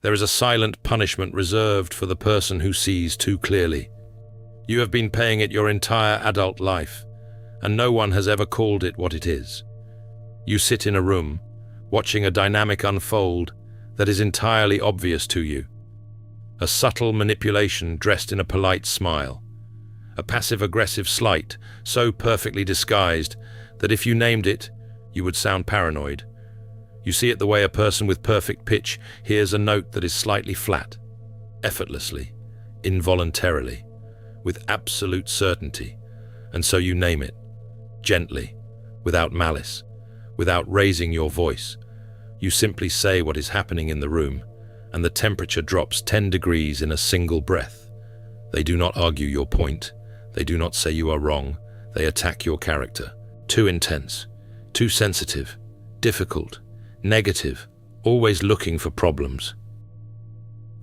There is a silent punishment reserved for the person who sees too clearly. You have been paying it your entire adult life, and no one has ever called it what it is. You sit in a room, watching a dynamic unfold that is entirely obvious to you. A subtle manipulation dressed in a polite smile. A passive-aggressive slight so perfectly disguised that if you named it, you would sound paranoid. You see it the way a person with perfect pitch hears a note that is slightly flat, effortlessly, involuntarily, with absolute certainty, and so you name it, gently, without malice, without raising your voice. You simply say what is happening in the room, and the temperature drops 10 degrees in a single breath. They do not argue your point. They do not say you are wrong. They attack your character. Too intense, too sensitive, difficult, negative, always looking for problems.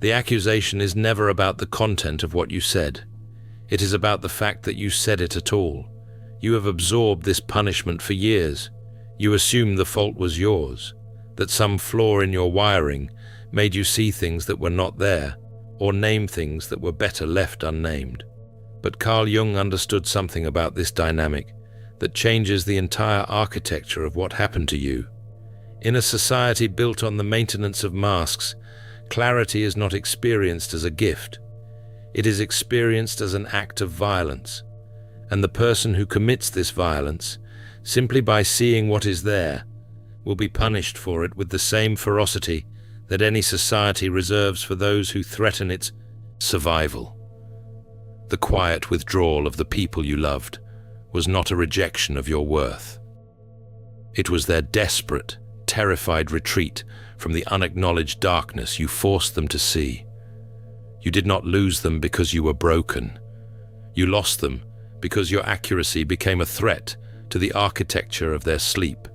The accusation is never about the content of what you said. It is about the fact that you said it at all. You have absorbed this punishment for years. You assume the fault was yours, that some flaw in your wiring made you see things that were not there, or name things that were better left unnamed. But Carl Jung understood something about this dynamic that changes the entire architecture of what happened to you. In a society built on the maintenance of masks, clarity is not experienced as a gift. It is experienced as an act of violence. And the person who commits this violence, simply by seeing what is there, will be punished for it with the same ferocity that any society reserves for those who threaten its survival. The quiet withdrawal of the people you loved was not a rejection of your worth. It was their desperate, terrified retreat from the unacknowledged darkness you forced them to see. You did not lose them because you were broken. You lost them because your accuracy became a threat to the architecture of their sleep.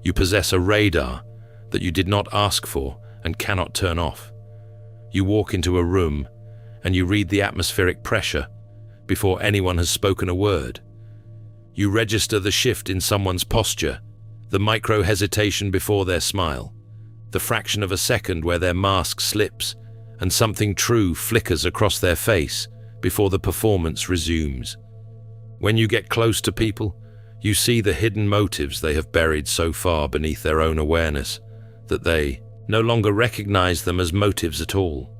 You possess a radar that you did not ask for and cannot turn off. You walk into a room and you read the atmospheric pressure before anyone has spoken a word. You register the shift in someone's posture, the micro-hesitation before their smile, the fraction of a second where their mask slips and something true flickers across their face before the performance resumes. When you get close to people, you see the hidden motives they have buried so far beneath their own awareness that they no longer recognize them as motives at all.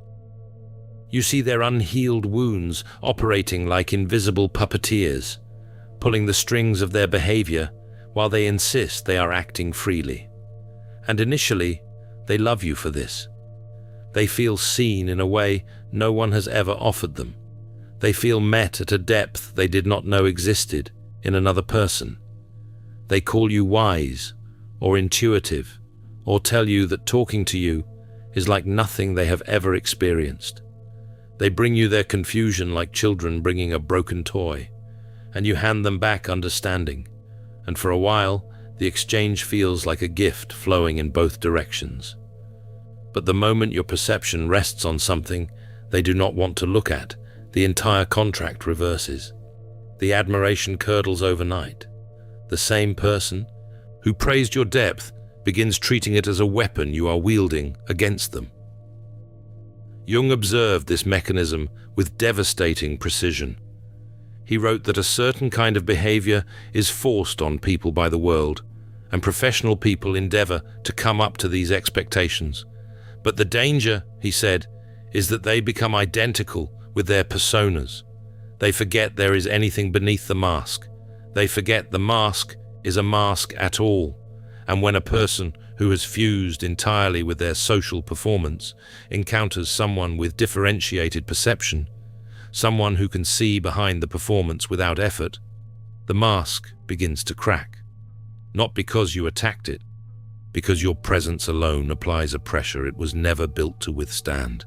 You see their unhealed wounds operating like invisible puppeteers, pulling the strings of their behavior while they insist they are acting freely. And initially, they love you for this. They feel seen in a way no one has ever offered them. They feel met at a depth they did not know existed in another person. They call you wise or intuitive, or tell you that talking to you is like nothing they have ever experienced. They bring you their confusion like children bringing a broken toy, and you hand them back understanding. And for a while, the exchange feels like a gift flowing in both directions. But the moment your perception rests on something they do not want to look at, the entire contract reverses. The admiration curdles overnight. The same person who praised your depth begins treating it as a weapon you are wielding against them. Jung observed this mechanism with devastating precision. He wrote that a certain kind of behavior is forced on people by the world, and professional people endeavor to come up to these expectations. But the danger, he said, is that they become identical with their personas. They forget there is anything beneath the mask. They forget the mask is a mask at all. And when a person who has fused entirely with their social performance encounters someone with differentiated perception, someone who can see behind the performance without effort, the mask begins to crack. Not because you attacked it, because your presence alone applies a pressure it was never built to withstand.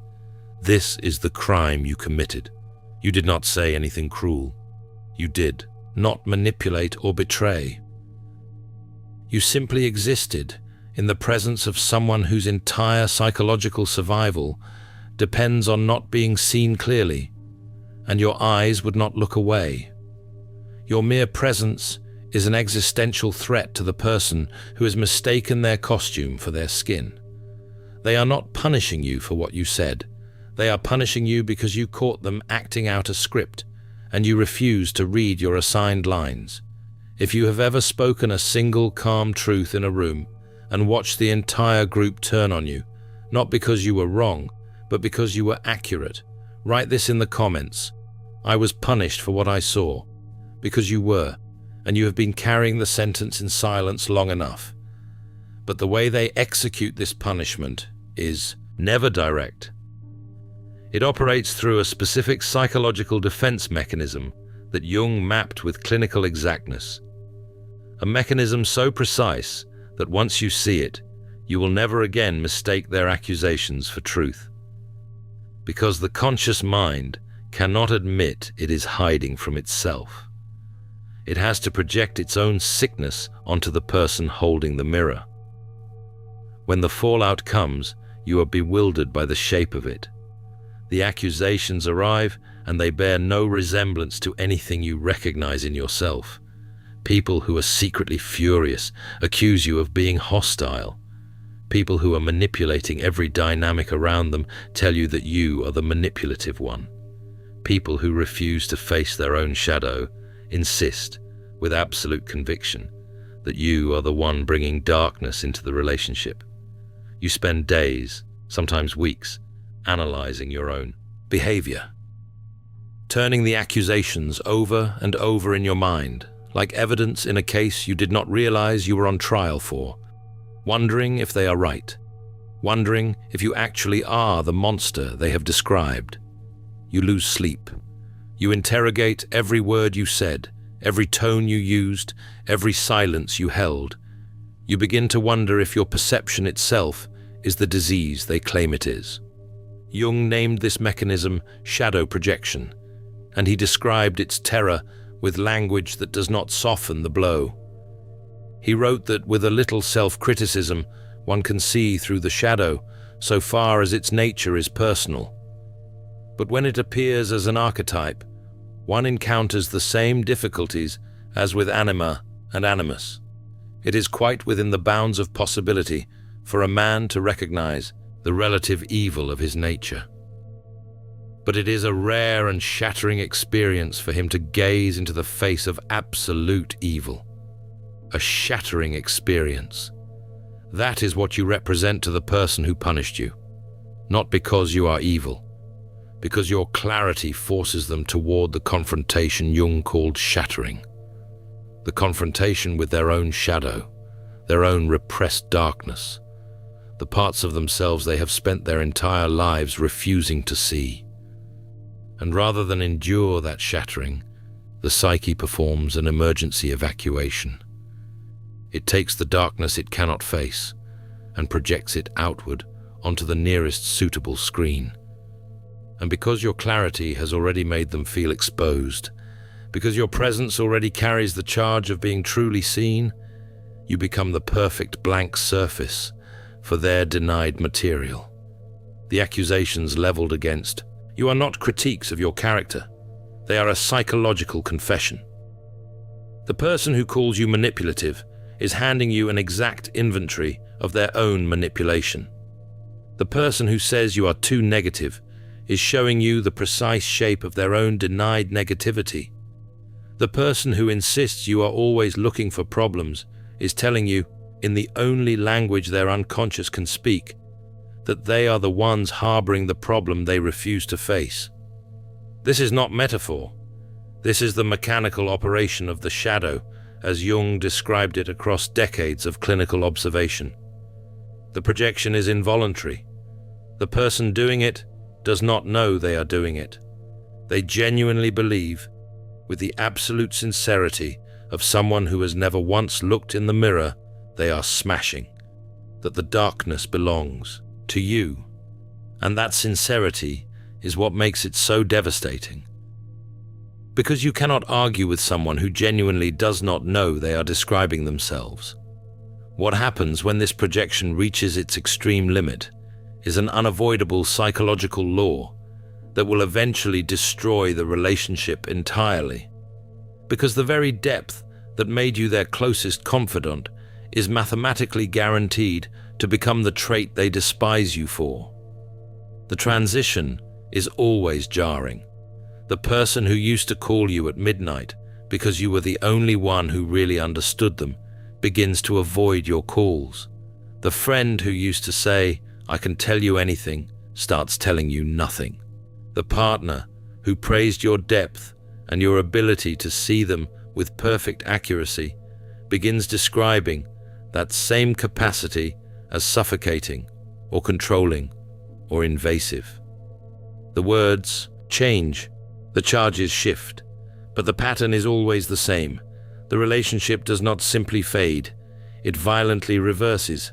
This is the crime you committed. You did not say anything cruel. You did not manipulate or betray. You simply existed in the presence of someone whose entire psychological survival depends on not being seen clearly, and your eyes would not look away. Your mere presence is an existential threat to the person who has mistaken their costume for their skin. They are not punishing you for what you said. They are punishing you because you caught them acting out a script, and you refuse to read your assigned lines. If you have ever spoken a single calm truth in a room and watched the entire group turn on you, not because you were wrong, but because you were accurate, write this in the comments. I was punished for what I saw, because you were, and you have been carrying the sentence in silence long enough. But the way they execute this punishment is never direct. It operates through a specific psychological defense mechanism that Jung mapped with clinical exactness. A mechanism so precise that once you see it, you will never again mistake their accusations for truth. Because the conscious mind cannot admit it is hiding from itself. It has to project its own sickness onto the person holding the mirror. When the fallout comes, you are bewildered by the shape of it. The accusations arrive, and they bear no resemblance to anything you recognize in yourself. People who are secretly furious accuse you of being hostile. People who are manipulating every dynamic around them tell you that you are the manipulative one. People who refuse to face their own shadow insist, with absolute conviction, that you are the one bringing darkness into the relationship. You spend days, sometimes weeks, analyzing your own behavior, turning the accusations over and over in your mind, like evidence in a case you did not realize you were on trial for, wondering if they are right, wondering if you actually are the monster they have described. You lose sleep. You interrogate every word you said, every tone you used, every silence you held. You begin to wonder if your perception itself is the disease they claim it is. Jung named this mechanism shadow projection, and he described its terror with language that does not soften the blow. He wrote that with a little self-criticism, one can see through the shadow so far as its nature is personal. But when it appears as an archetype, one encounters the same difficulties as with anima and animus. It is quite within the bounds of possibility for a man to recognize the relative evil of his nature. But it is a rare and shattering experience for him to gaze into the face of absolute evil. A shattering experience. That is what you represent to the person who punished you, not because you are evil, because your clarity forces them toward the confrontation Jung called shattering. The confrontation with their own shadow, their own repressed darkness, the parts of themselves they have spent their entire lives refusing to see. And rather than endure that shattering, the psyche performs an emergency evacuation. It takes the darkness it cannot face and projects it outward onto the nearest suitable screen. And because your clarity has already made them feel exposed, because your presence already carries the charge of being truly seen, you become the perfect blank surface for their denied material. The accusations leveled against you are not critiques of your character. They are a psychological confession. The person who calls you manipulative is handing you an exact inventory of their own manipulation. The person who says you are too negative is showing you the precise shape of their own denied negativity. The person who insists you are always looking for problems is telling you, in the only language their unconscious can speak, that they are the ones harboring the problem they refuse to face. This is not metaphor. This is the mechanical operation of the shadow, as Jung described it across decades of clinical observation. The projection is involuntary. The person doing it does not know they are doing it. They genuinely believe, with the absolute sincerity of someone who has never once looked in the mirror, they are smashing, that the darkness belongs to you. And that sincerity is what makes it so devastating. Because you cannot argue with someone who genuinely does not know they are describing themselves. What happens when this projection reaches its extreme limit is an unavoidable psychological law that will eventually destroy the relationship entirely. Because the very depth that made you their closest confidant is mathematically guaranteed to become the trait they despise you for. The transition is always jarring. The person who used to call you at midnight because you were the only one who really understood them begins to avoid your calls. The friend who used to say, "I can tell you anything," starts telling you nothing. The partner who praised your depth and your ability to see them with perfect accuracy begins describing that same capacity as suffocating or controlling or invasive. The words change, the charges shift, but the pattern is always the same. The relationship does not simply fade, it violently reverses.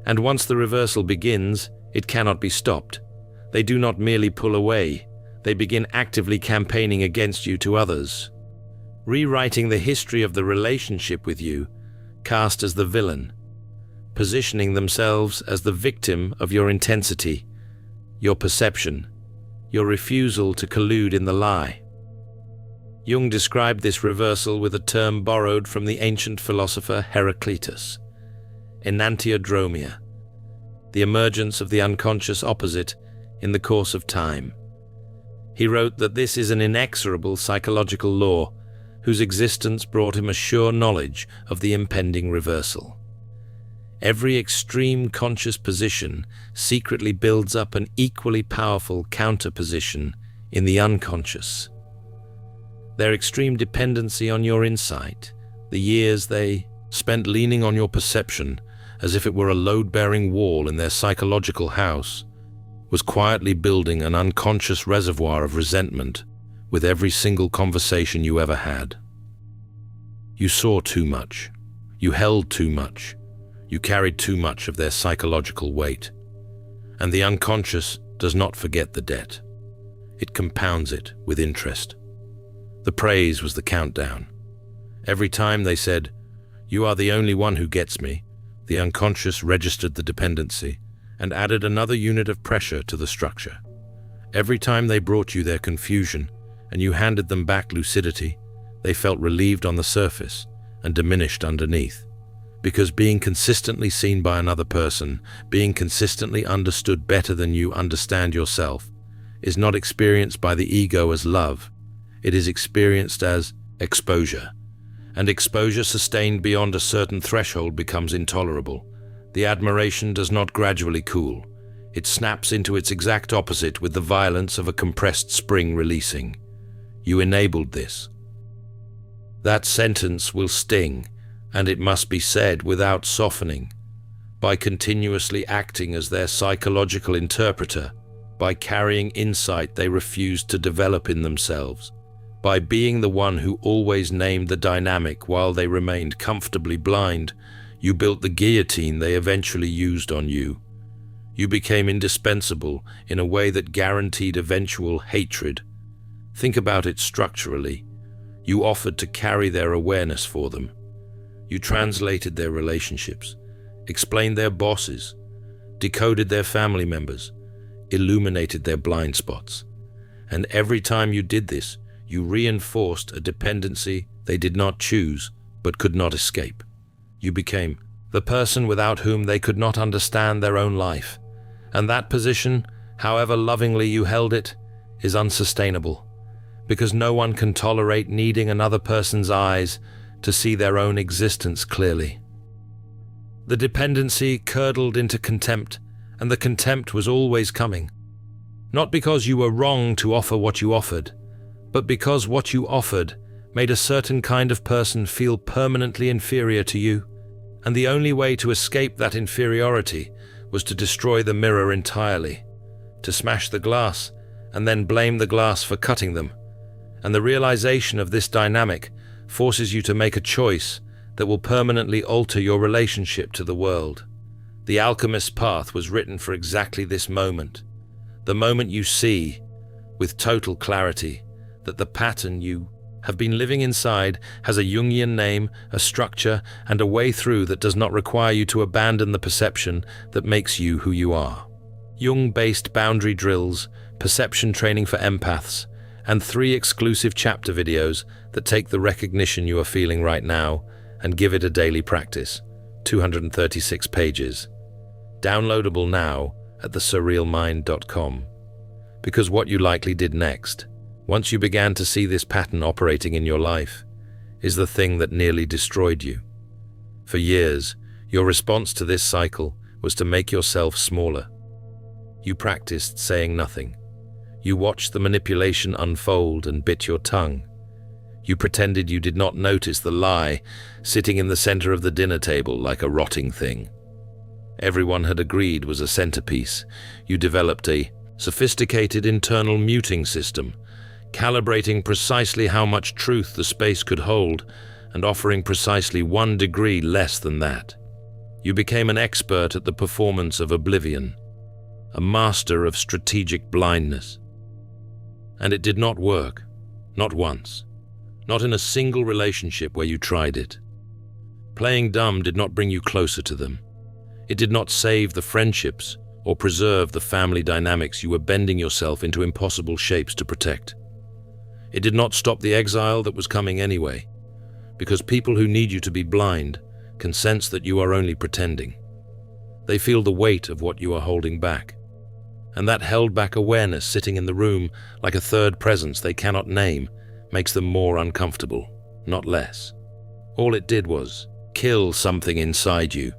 And once the reversal begins, it cannot be stopped. They do not merely pull away, they begin actively campaigning against you to others, rewriting the history of the relationship with you, cast as the villain, positioning themselves as the victim of your intensity, your perception, your refusal to collude in the lie. Jung described this reversal with a term borrowed from the ancient philosopher Heraclitus, enantiodromia, the emergence of the unconscious opposite in the course of time. He wrote that this is an inexorable psychological law whose existence brought him a sure knowledge of the impending reversal. Every extreme conscious position secretly builds up an equally powerful counter-position in the unconscious. Their extreme dependency on your insight, the years they spent leaning on your perception as if it were a load-bearing wall in their psychological house, was quietly building an unconscious reservoir of resentment with every single conversation you ever had. You saw too much. You held too much. You carried too much of their psychological weight. And the unconscious does not forget the debt. It compounds it with interest. The praise was the countdown. Every time they said, "You are the only one who gets me," the unconscious registered the dependency and added another unit of pressure to the structure. Every time they brought you their confusion and you handed them back lucidity, they felt relieved on the surface and diminished underneath. Because being consistently seen by another person, being consistently understood better than you understand yourself, is not experienced by the ego as love. It is experienced as exposure. And exposure sustained beyond a certain threshold becomes intolerable. The admiration does not gradually cool. It snaps into its exact opposite with the violence of a compressed spring releasing. You enabled this. That sentence will sting, and it must be said without softening. By continuously acting as their psychological interpreter, by carrying insight they refused to develop in themselves, by being the one who always named the dynamic while they remained comfortably blind, you built the guillotine they eventually used on you. You became indispensable in a way that guaranteed eventual hatred. Think about it structurally. You offered to carry their awareness for them. You translated their relationships, explained their bosses, decoded their family members, illuminated their blind spots. And every time you did this, you reinforced a dependency they did not choose but could not escape. You became the person without whom they could not understand their own life. And that position, however lovingly you held it, is unsustainable, because no one can tolerate needing another person's eyes to see their own existence clearly. The dependency curdled into contempt, and the contempt was always coming. Not because you were wrong to offer what you offered, but because what you offered made a certain kind of person feel permanently inferior to you, and the only way to escape that inferiority was to destroy the mirror entirely, to smash the glass, and then blame the glass for cutting them. And the realization of this dynamic forces you to make a choice that will permanently alter your relationship to the world. The alchemist's path was written for exactly this moment, the moment you see, with total clarity, that the pattern you have been living inside has a Jungian name, a structure, and a way through that does not require you to abandon the perception that makes you who you are. Jung-based boundary drills, perception training for empaths, and 3 exclusive chapter videos that take the recognition you are feeling right now and give it a daily practice. 236 pages. Downloadable now at thesurrealmind.com. Because what you likely did next, once you began to see this pattern operating in your life, is the thing that nearly destroyed you. For years, your response to this cycle was to make yourself smaller. You practiced saying nothing. You watched the manipulation unfold and bit your tongue. You pretended you did not notice the lie sitting in the center of the dinner table like a rotting thing. Everyone had agreed was a centerpiece. You developed a sophisticated internal muting system, calibrating precisely how much truth the space could hold and offering precisely 1 degree less than that. You became an expert at the performance of oblivion, a master of strategic blindness. And it did not work, not once, not in a single relationship where you tried it. Playing dumb did not bring you closer to them. It did not save the friendships or preserve the family dynamics you were bending yourself into impossible shapes to protect. It did not stop the exile that was coming anyway, because people who need you to be blind can sense that you are only pretending. They feel the weight of what you are holding back, and that held-back awareness sitting in the room like a third presence they cannot name makes them more uncomfortable, not less. All it did was kill something inside you.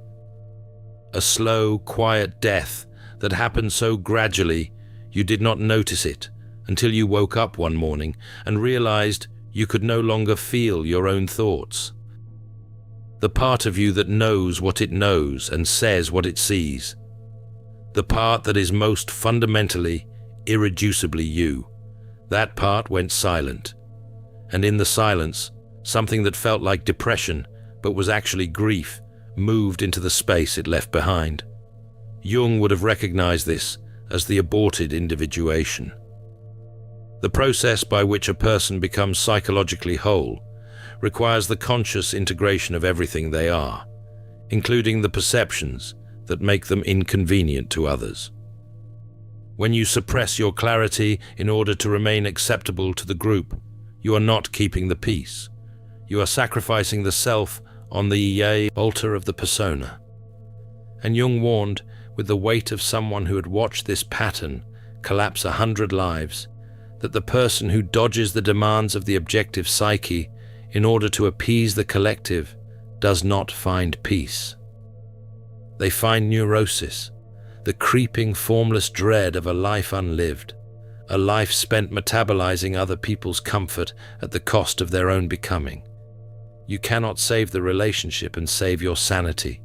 A slow, quiet death that happened so gradually you did not notice it until you woke up one morning and realized you could no longer feel your own thoughts. The part of you that knows what it knows and says what it sees. The part that is most fundamentally, irreducibly you. That part went silent. And in the silence, something that felt like depression, but was actually grief, moved into the space it left behind. Jung would have recognized this as the aborted individuation. The process by which a person becomes psychologically whole requires the conscious integration of everything they are, including the perceptions that make them inconvenient to others. When you suppress your clarity in order to remain acceptable to the group, you are not keeping the peace. You are sacrificing the self on the altar of the persona. And Jung warned, with the weight of someone who had watched this pattern collapse 100 lives, that the person who dodges the demands of the objective psyche in order to appease the collective does not find peace. They find neurosis, the creeping, formless dread of a life unlived, a life spent metabolizing other people's comfort at the cost of their own becoming. You cannot save the relationship and save your sanity.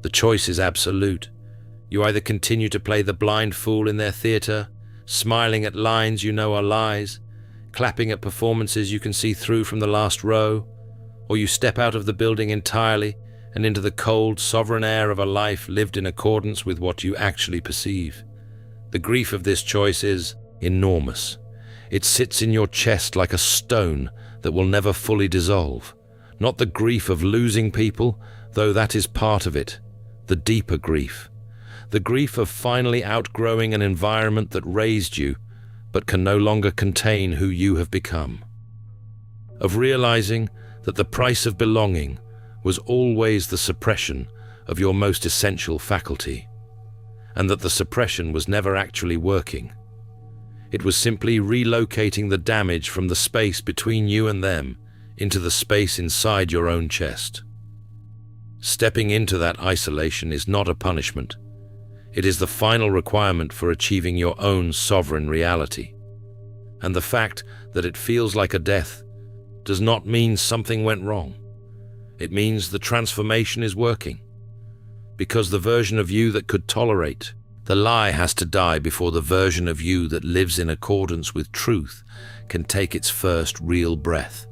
The choice is absolute. You either continue to play the blind fool in their theater, smiling at lines you know are lies, clapping at performances you can see through from the last row, or you step out of the building entirely and into the cold, sovereign air of a life lived in accordance with what you actually perceive. The grief of this choice is enormous. It sits in your chest like a stone that will never fully dissolve. Not the grief of losing people, though that is part of it, the deeper grief. The grief of finally outgrowing an environment that raised you, but can no longer contain who you have become. Of realizing that the price of belonging was always the suppression of your most essential faculty, and that the suppression was never actually working. It was simply relocating the damage from the space between you and them into the space inside your own chest. Stepping into that isolation is not a punishment. It is the final requirement for achieving your own sovereign reality. And the fact that it feels like a death does not mean something went wrong. It means the transformation is working. Because the version of you that could tolerate the lie has to die before the version of you that lives in accordance with truth can take its first real breath.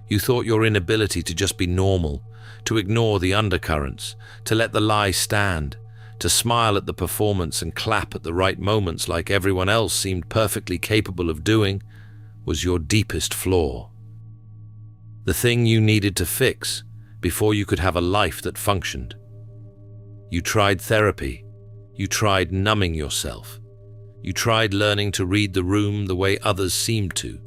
You thought your inability to just be normal, to ignore the undercurrents, to let the lie stand, to smile at the performance and clap at the right moments like everyone else seemed perfectly capable of doing, was your deepest flaw. The thing you needed to fix before you could have a life that functioned. You tried therapy. You tried numbing yourself. You tried learning to read the room the way others seemed to,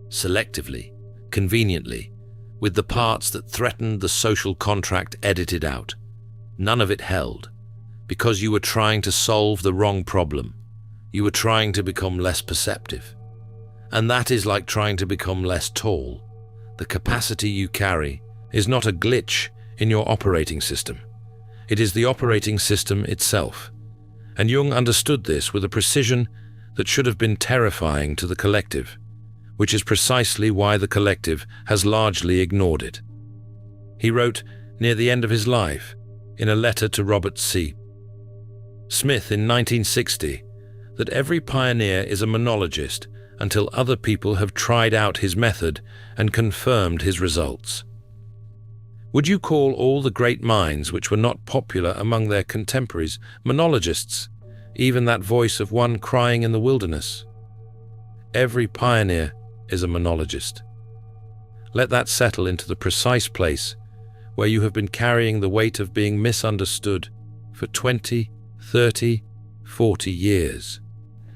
selectively, conveniently, with the parts that threatened the social contract edited out. None of it held, because you were trying to solve the wrong problem. You were trying to become less perceptive. And that is like trying to become less tall. The capacity you carry is not a glitch in your operating system. It is the operating system itself. And Jung understood this with a precision that should have been terrifying to the collective, which is precisely why the collective has largely ignored it. He wrote near the end of his life, in a letter to Robert C. Smith in 1960, that every pioneer is a monologist until other people have tried out his method and confirmed his results. Would you call all the great minds which were not popular among their contemporaries monologists, even that voice of one crying in the wilderness? Every pioneer is a monologist. Let that settle into the precise place where you have been carrying the weight of being misunderstood for 20, 30, 40 years.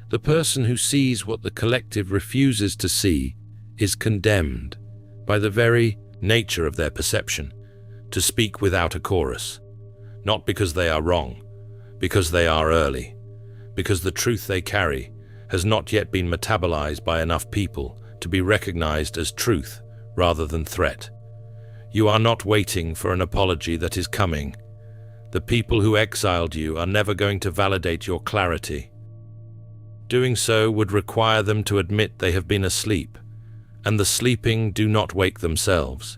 The person who sees what the collective refuses to see is condemned by the very nature of their perception to speak without a chorus, not because they are wrong, because they are early, because the truth they carry has not yet been metabolized by enough people to be recognized as truth rather than threat. You are not waiting for an apology that is coming. The people who exiled you are never going to validate your clarity. Doing so would require them to admit they have been asleep, and the sleeping do not wake themselves.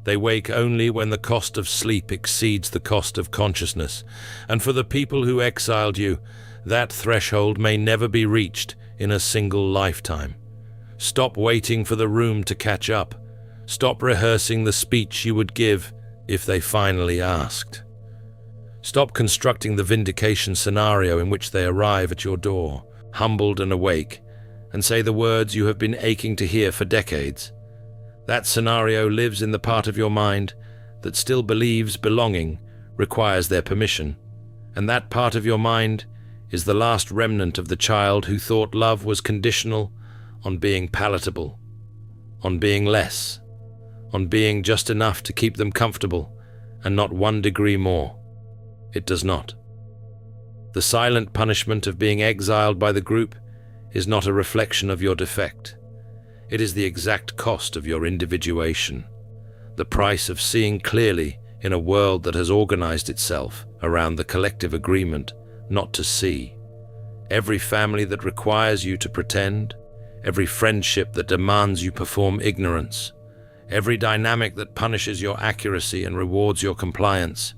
They wake only when the cost of sleep exceeds the cost of consciousness, and for the people who exiled you, that threshold may never be reached in a single lifetime. Stop waiting for the room to catch up. Stop rehearsing the speech you would give if they finally asked. Stop constructing the vindication scenario in which they arrive at your door, humbled and awake, and say the words you have been aching to hear for decades. That scenario lives in the part of your mind that still believes belonging requires their permission, and that part of your mind is the last remnant of the child who thought love was conditional on being palatable, on being less, on being just enough to keep them comfortable and not 1 degree more. It does not. The silent punishment of being exiled by the group is not a reflection of your defect. It is the exact cost of your individuation, the price of seeing clearly in a world that has organized itself around the collective agreement not to see. Every family that requires you to pretend, every friendship that demands you perform ignorance, every dynamic that punishes your accuracy and rewards your compliance,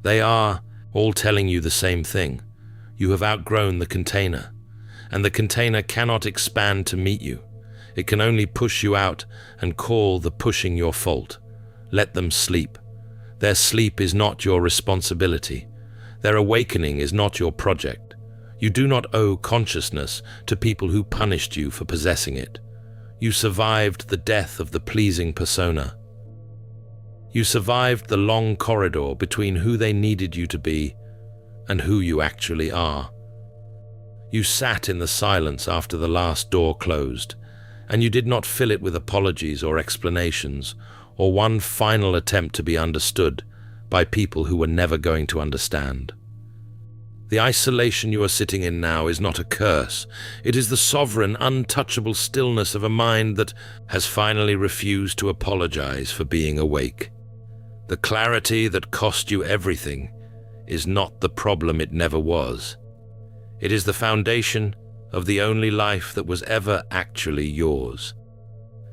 they are all telling you the same thing. You have outgrown the container, and the container cannot expand to meet you. It can only push you out and call the pushing your fault. Let them sleep. Their sleep is not your responsibility. Their awakening is not your project. You do not owe consciousness to people who punished you for possessing it. You survived the death of the pleasing persona. You survived the long corridor between who they needed you to be and who you actually are. You sat in the silence after the last door closed, and you did not fill it with apologies or explanations, or one final attempt to be understood by people who were never going to understand. The isolation you are sitting in now is not a curse. It is the sovereign, untouchable stillness of a mind that has finally refused to apologize for being awake. The clarity that cost you everything is not the problem it never was. It is the foundation of the only life that was ever actually yours.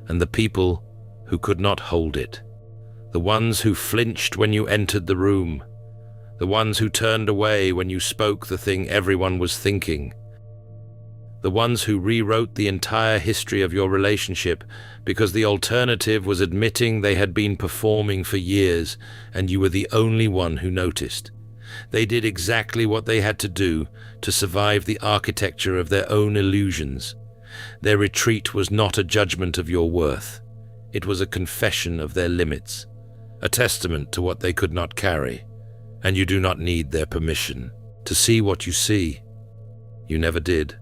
And the people who could not hold it, the ones who flinched when you entered the room, the ones who turned away when you spoke the thing everyone was thinking, the ones who rewrote the entire history of your relationship because the alternative was admitting they had been performing for years and you were the only one who noticed. They did exactly what they had to do to survive the architecture of their own illusions. Their retreat was not a judgment of your worth. It was a confession of their limits, a testament to what they could not carry. And you do not need their permission to see what you see. You never did.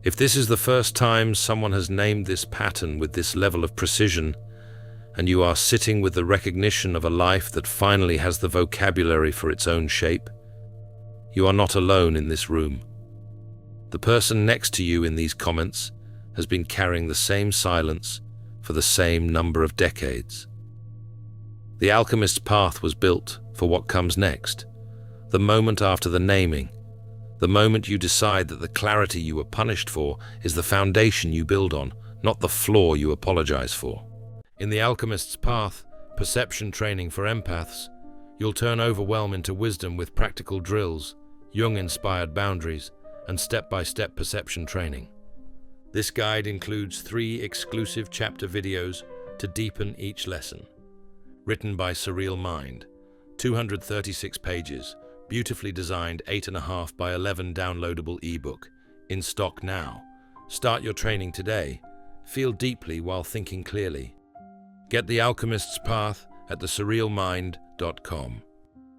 If this is the first time someone has named this pattern with this level of precision, and you are sitting with the recognition of a life that finally has the vocabulary for its own shape, you are not alone in this room. The person next to you in these comments has been carrying the same silence for the same number of decades. The alchemist's path was built for what comes next, the moment after the naming, the moment you decide that the clarity you were punished for is the foundation you build on, not the flaw you apologize for. In the alchemist's path, perception training for empaths, you'll turn overwhelm into wisdom with practical drills, Jung-inspired boundaries, and step-by-step perception training. This guide includes 3 exclusive chapter videos to deepen each lesson. Written by Surreal Mind, 236 pages, beautifully designed 8.5 by 11 downloadable ebook, in stock now. Start your training today. Feel deeply while thinking clearly. Get the Alchemist's Path at thesurrealmind.com.